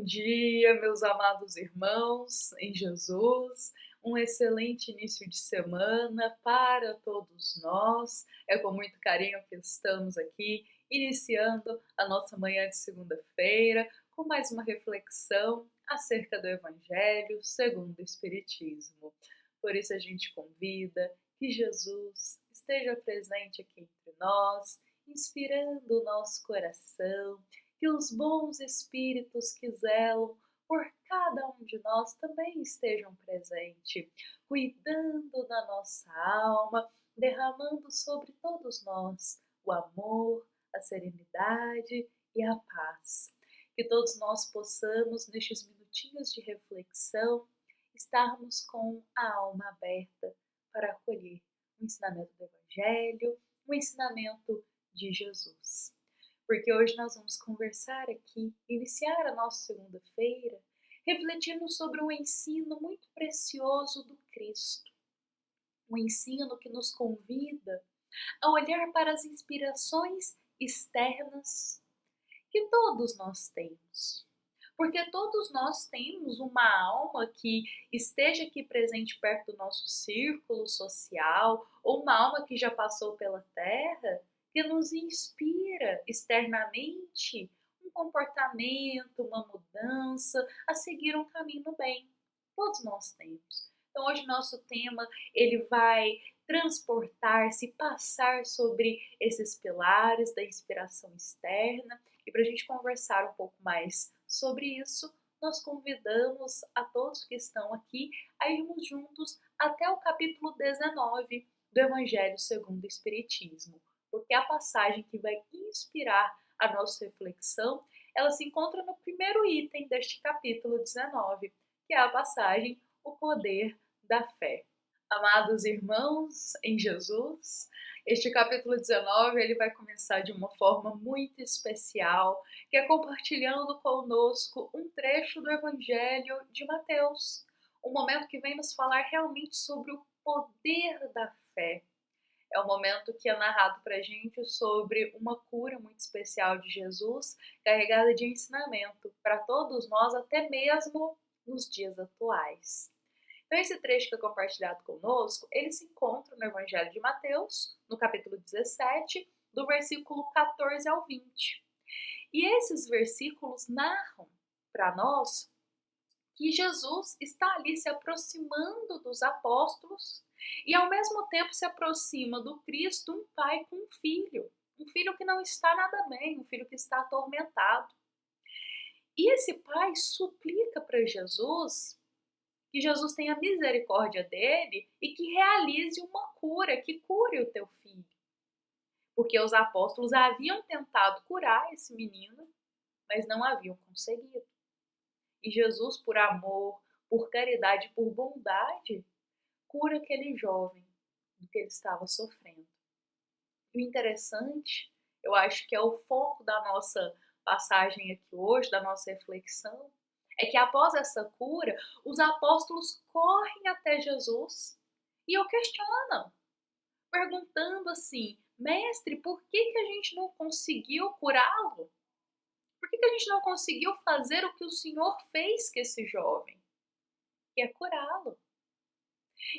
Bom dia, meus amados irmãos em Jesus. Um excelente início de semana para todos nós. É com muito carinho que estamos aqui, iniciando a nossa manhã de segunda-feira com mais uma reflexão acerca do Evangelho segundo o Espiritismo. Por isso a gente convida que Jesus esteja presente aqui entre nós, inspirando o nosso coração, que os bons espíritos que zelam por cada um de nós também estejam presentes, cuidando da nossa alma, derramando sobre todos nós o amor, a serenidade e a paz. Que todos nós possamos, nestes minutinhos de reflexão, estarmos com a alma aberta para acolher o ensinamento do Evangelho, o ensinamento de Jesus. Porque hoje nós vamos conversar aqui, iniciar a nossa segunda-feira, refletindo sobre um ensino muito precioso do Cristo. Um ensino que nos convida a olhar para as inspirações externas que todos nós temos. Porque todos nós temos uma alma que esteja aqui presente perto do nosso círculo social, ou uma alma que já passou pela Terra, que nos inspira externamente um comportamento, uma mudança, a seguir um caminho no bem. Todos nós temos. Então hoje nosso tema ele vai transportar-se, passar sobre esses pilares da inspiração externa. E para a gente conversar um pouco mais sobre isso, nós convidamos a todos que estão aqui a irmos juntos até o capítulo 19 do Evangelho segundo o Espiritismo, porque a passagem que vai inspirar a nossa reflexão, ela se encontra no primeiro item deste capítulo 19, que é a passagem O Poder da Fé. Amados irmãos em Jesus, este capítulo 19 ele vai começar de uma forma muito especial, que é compartilhando conosco um trecho do Evangelho de Mateus, um momento que vem nos falar realmente sobre o poder da fé. É um momento que é narrado para a gente sobre uma cura muito especial de Jesus, carregada de ensinamento para todos nós, até mesmo nos dias atuais. Então esse trecho que é compartilhado conosco, ele se encontra no Evangelho de Mateus, no capítulo 17, do versículo 14 ao 20. E esses versículos narram para nós que Jesus está ali se aproximando dos apóstolos e ao mesmo tempo se aproxima do Cristo, um pai com um filho que não está nada bem, um filho que está atormentado. E esse pai suplica para Jesus que Jesus tenha misericórdia dele e que realize uma cura, que cure o teu filho. Porque os apóstolos haviam tentado curar esse menino, mas não haviam conseguido. E Jesus, por amor, por caridade, por bondade, cura aquele jovem do que ele estava sofrendo. E o interessante, eu acho que é o foco da nossa passagem aqui hoje, da nossa reflexão, é que após essa cura, os apóstolos correm até Jesus e o questionam, perguntando assim: mestre, por que a gente não conseguiu curá-lo? Por que a gente não conseguiu fazer o que o Senhor fez com esse jovem? Que é curá-lo.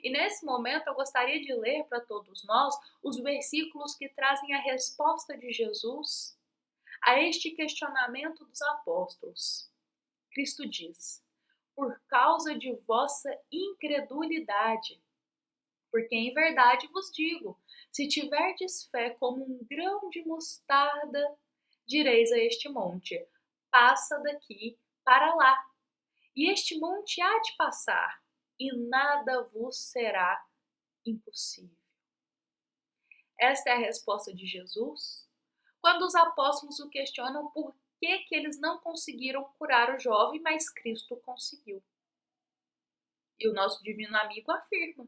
E nesse momento eu gostaria de ler para todos nós os versículos que trazem a resposta de Jesus a este questionamento dos apóstolos. Cristo diz: por causa de vossa incredulidade. Porque em verdade vos digo, se tiverdes fé como um grão de mostarda, direis a este monte: passa daqui para lá. E este monte há de passar, e nada vos será impossível. Esta é a resposta de Jesus quando os apóstolos o questionam por que eles não conseguiram curar o jovem, mas Cristo conseguiu. E o nosso divino amigo afirma: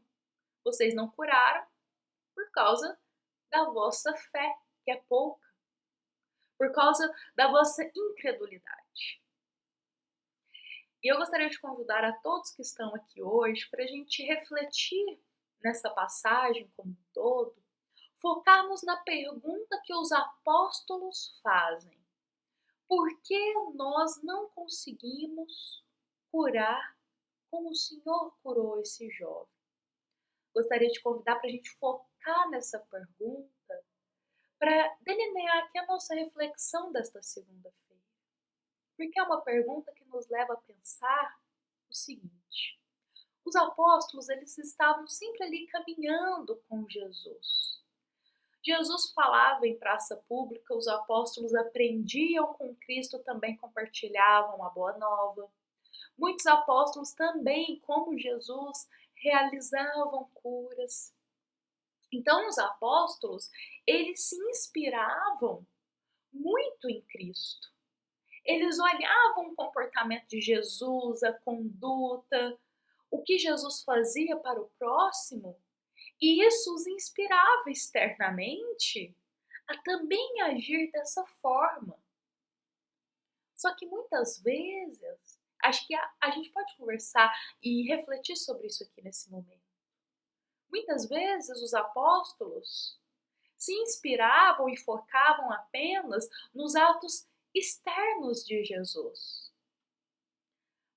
vocês não curaram por causa da vossa fé, que é pouca, por causa da vossa incredulidade. E eu gostaria de convidar a todos que estão aqui hoje para a gente refletir nessa passagem como um todo, focarmos na pergunta que os apóstolos fazem: Por que nós não conseguimos curar como o Senhor curou esse jovem? Gostaria de convidar para a gente focar nessa pergunta, para delinear aqui a nossa reflexão desta segunda-feira. Porque é uma pergunta que nos leva a pensar o seguinte: os apóstolos, eles estavam sempre ali caminhando com Jesus. Jesus falava em praça pública, os apóstolos aprendiam com Cristo, também compartilhavam a boa nova. Muitos apóstolos também, como Jesus, realizavam curas. Então, os apóstolos, eles se inspiravam muito em Cristo. Eles olhavam o comportamento de Jesus, a conduta, o que Jesus fazia para o próximo, e isso os inspirava externamente a também agir dessa forma. Só que muitas vezes, acho que a gente pode conversar e refletir sobre isso aqui nesse momento. Muitas vezes os apóstolos se inspiravam e focavam apenas nos atos externos de Jesus,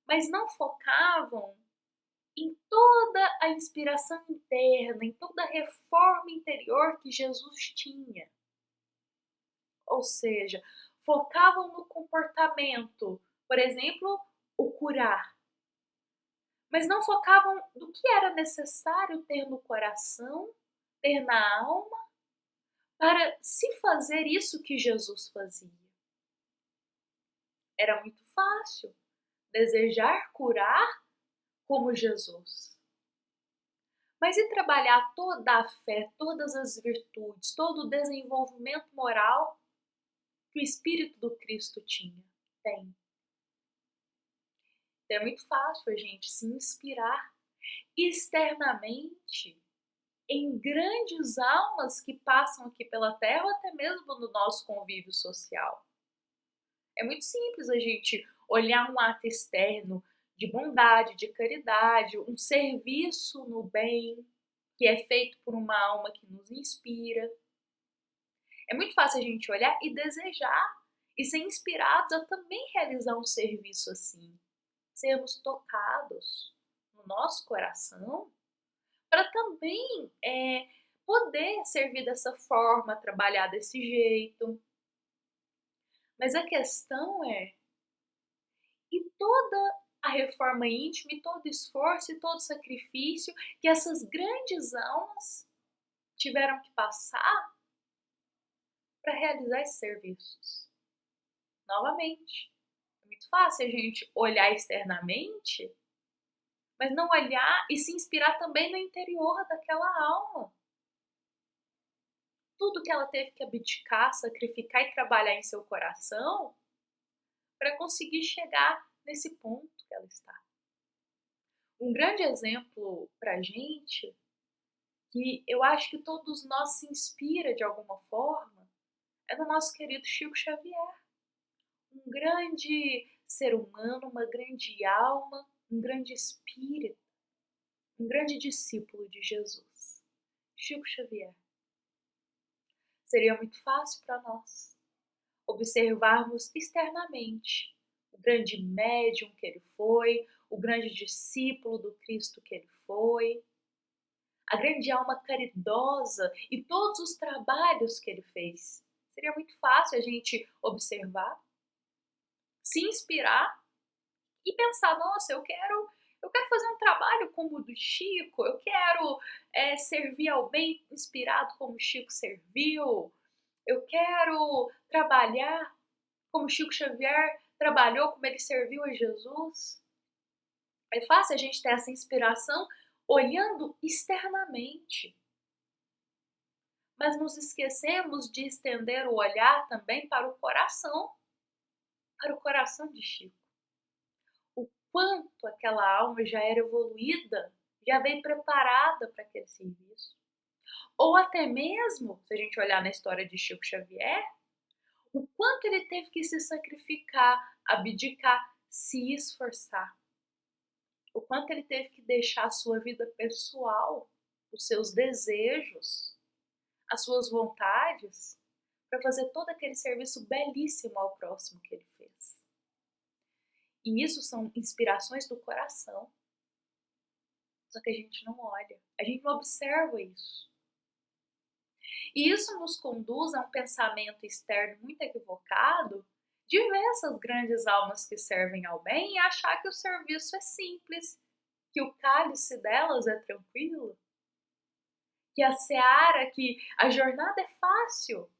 mas não focavam em toda a inspiração interna, em toda a reforma interior que Jesus tinha. Ou seja, focavam no comportamento, por exemplo, o curar, mas não focavam no que era necessário ter no coração, ter na alma, para se fazer isso que Jesus fazia. Era muito fácil desejar curar como Jesus. Mas e trabalhar toda a fé, todas as virtudes, todo o desenvolvimento moral que o Espírito do Cristo tinha? Tem. É muito fácil a gente se inspirar externamente em grandes almas que passam aqui pela Terra ou até mesmo no nosso convívio social. É muito simples a gente olhar um ato externo de bondade, de caridade, um serviço no bem que é feito por uma alma que nos inspira. É muito fácil a gente olhar e desejar e ser inspirados a também realizar um serviço assim, sermos tocados no nosso coração para também poder servir dessa forma, trabalhar desse jeito. Mas a questão é, e toda a reforma íntima, e todo o esforço e todo o sacrifício que essas grandes almas tiveram que passar para realizar esses serviços? Novamente, é muito fácil a gente olhar externamente, mas não olhar e se inspirar também no interior daquela alma. Tudo que ela teve que abdicar, sacrificar e trabalhar em seu coração para conseguir chegar nesse ponto que ela está. Um grande exemplo para a gente, que eu acho que todos nós se inspira de alguma forma, é no nosso querido Chico Xavier. Um grande ser humano, uma grande alma, um grande espírito, um grande discípulo de Jesus. Chico Xavier. Seria muito fácil para nós observarmos externamente o grande médium que ele foi, o grande discípulo do Cristo que ele foi, a grande alma caridosa e todos os trabalhos que ele fez. Seria muito fácil a gente observar, se inspirar e pensar, nossa, eu quero fazer um trabalho como o do Chico, eu quero servir ao bem inspirado como o Chico serviu, eu quero trabalhar como Chico Xavier trabalhou, como ele serviu a Jesus. É fácil a gente ter essa inspiração olhando externamente. Mas nos esquecemos de estender o olhar também para o coração de Chico. O quanto aquela alma já era evoluída, já veio preparada para aquele serviço. Ou até mesmo, se a gente olhar na história de Chico Xavier, o quanto ele teve que se sacrificar, abdicar, se esforçar. O quanto ele teve que deixar a sua vida pessoal, os seus desejos, as suas vontades, para fazer todo aquele serviço belíssimo ao próximo que ele fez. E isso são inspirações do coração. Só que a gente não olha, a gente não observa isso. E isso nos conduz a um pensamento externo muito equivocado de ver essas grandes almas que servem ao bem e achar que o serviço é simples, que o cálice delas é tranquilo, que a seara, que a jornada é fácil.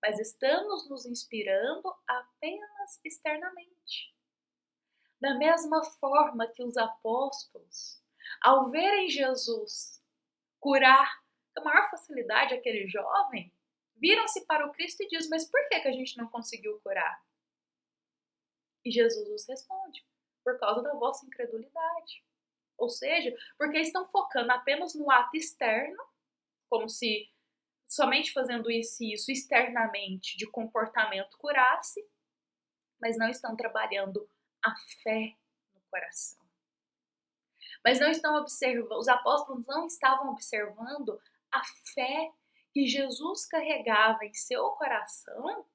Mas estamos nos inspirando apenas externamente. Da mesma forma que os apóstolos, ao verem Jesus curar com a maior facilidade aquele jovem, viram-se para o Cristo e diz: mas por que a gente não conseguiu curar? E Jesus os responde: por causa da vossa incredulidade. Ou seja, porque estão focando apenas no ato externo, como se somente fazendo isso e isso externamente de comportamento curasse, mas não estão trabalhando a fé no coração. Mas não estão observando, os apóstolos não estavam observando a fé que Jesus carregava em seu coração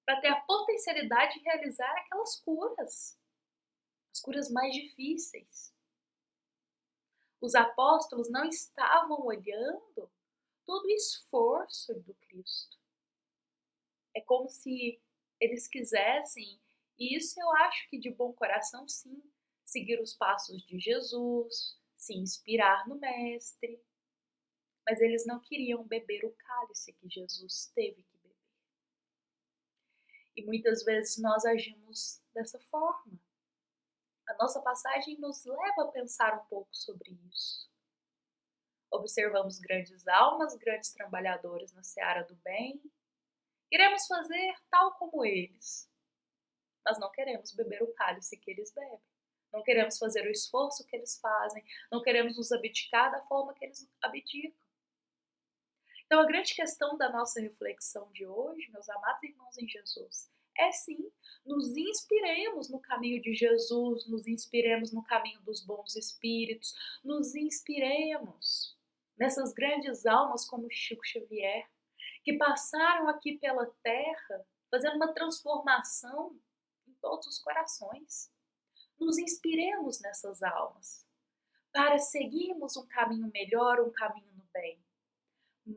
para ter a potencialidade de realizar aquelas curas, as curas mais difíceis. Os apóstolos não estavam olhando todo o esforço do Cristo. É como se eles quisessem, e isso eu acho que de bom coração sim, seguir os passos de Jesus, se inspirar no Mestre, mas eles não queriam beber o cálice que Jesus teve que beber. E muitas vezes nós agimos dessa forma. A nossa passagem nos leva a pensar um pouco sobre isso. Observamos grandes almas, grandes trabalhadores na seara do bem. Queremos fazer tal como eles, mas não queremos beber o cálice que eles bebem. Não queremos fazer o esforço que eles fazem, não queremos nos abdicar da forma que eles abdicam. Então a grande questão da nossa reflexão de hoje, meus amados irmãos em Jesus, é sim, nos inspiremos no caminho de Jesus, nos inspiremos no caminho dos bons espíritos, nos inspiremos nessas grandes almas como Chico Xavier, que passaram aqui pela Terra, fazendo uma transformação em todos os corações. Nos inspiremos nessas almas, para seguirmos um caminho melhor, um caminho no bem.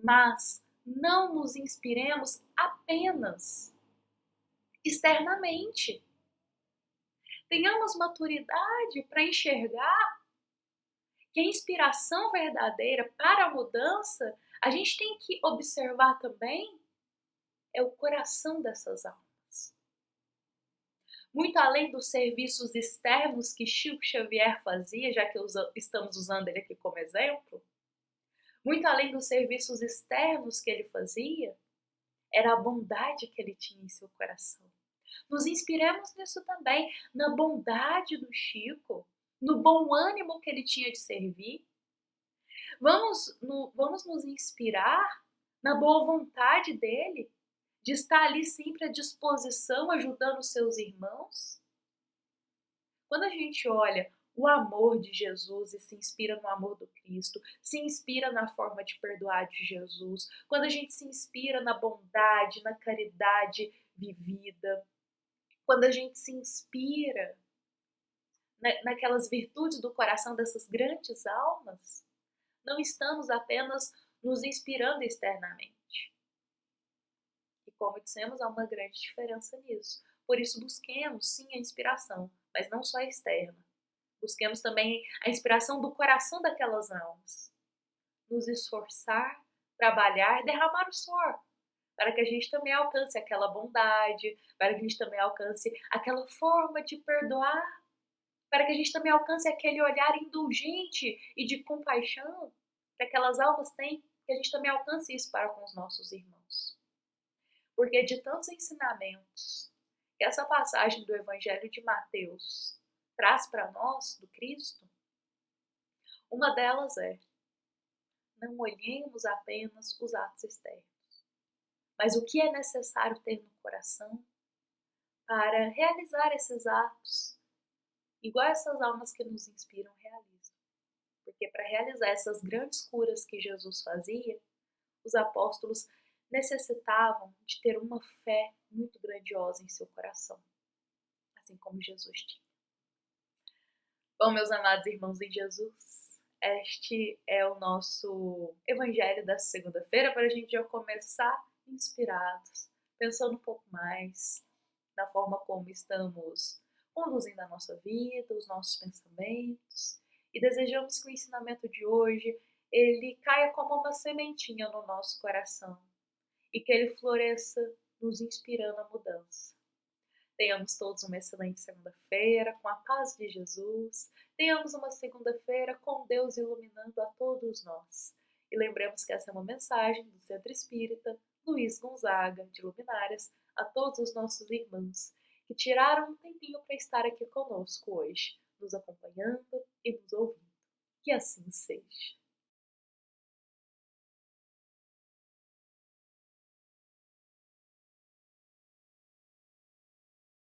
Mas não nos inspiremos apenas externamente. Tenhamos maturidade para enxergar que a inspiração verdadeira para a mudança, a gente tem que observar também é o coração dessas almas. Muito além dos serviços externos que Chico Xavier fazia, já que estamos usando ele aqui como exemplo, muito além dos serviços externos que ele fazia, era a bondade que ele tinha em seu coração. Nos inspiramos nisso também, na bondade do Chico, no bom ânimo que ele tinha de servir. Vamos nos inspirar na boa vontade dele, de estar ali sempre à disposição, ajudando os seus irmãos. Quando a gente olha o amor de Jesus e se inspira no amor do Cristo, se inspira na forma de perdoar de Jesus, quando a gente se inspira na bondade, na caridade vivida, quando a gente se inspira naquelas virtudes do coração dessas grandes almas, não estamos apenas nos inspirando externamente. E como dissemos, há uma grande diferença nisso. Por isso busquemos sim a inspiração, mas não só a externa. Busquemos também a inspiração do coração daquelas almas. Nos esforçar, trabalhar e derramar o suor, para que a gente também alcance aquela bondade, para que a gente também alcance aquela forma de perdoar, para que a gente também alcance aquele olhar indulgente e de compaixão que aquelas almas têm, que a gente também alcance isso para com os nossos irmãos. Porque de tantos ensinamentos que essa passagem do Evangelho de Mateus traz para nós, do Cristo, uma delas é: não olhemos apenas os atos externos, mas o que é necessário ter no coração para realizar esses atos, igual essas almas que nos inspiram realizam. Porque para realizar essas grandes curas que Jesus fazia, os apóstolos necessitavam de ter uma fé muito grandiosa em seu coração, assim como Jesus tinha. Bom, meus amados irmãos em Jesus, este é o nosso evangelho da segunda-feira para a gente já começar inspirados, pensando um pouco mais na forma como estamos conduzindo a nossa vida, os nossos pensamentos, e desejamos que o ensinamento de hoje ele caia como uma sementinha no nosso coração e que ele floresça nos inspirando a mudança. Tenhamos todos uma excelente segunda-feira, com a paz de Jesus. Tenhamos uma segunda-feira com Deus iluminando a todos nós. E lembremos que essa é uma mensagem do Centro Espírita Luiz Gonzaga, de Luminárias, a todos os nossos irmãos que tiraram um tempinho para estar aqui conosco hoje, nos acompanhando e nos ouvindo. Que assim seja.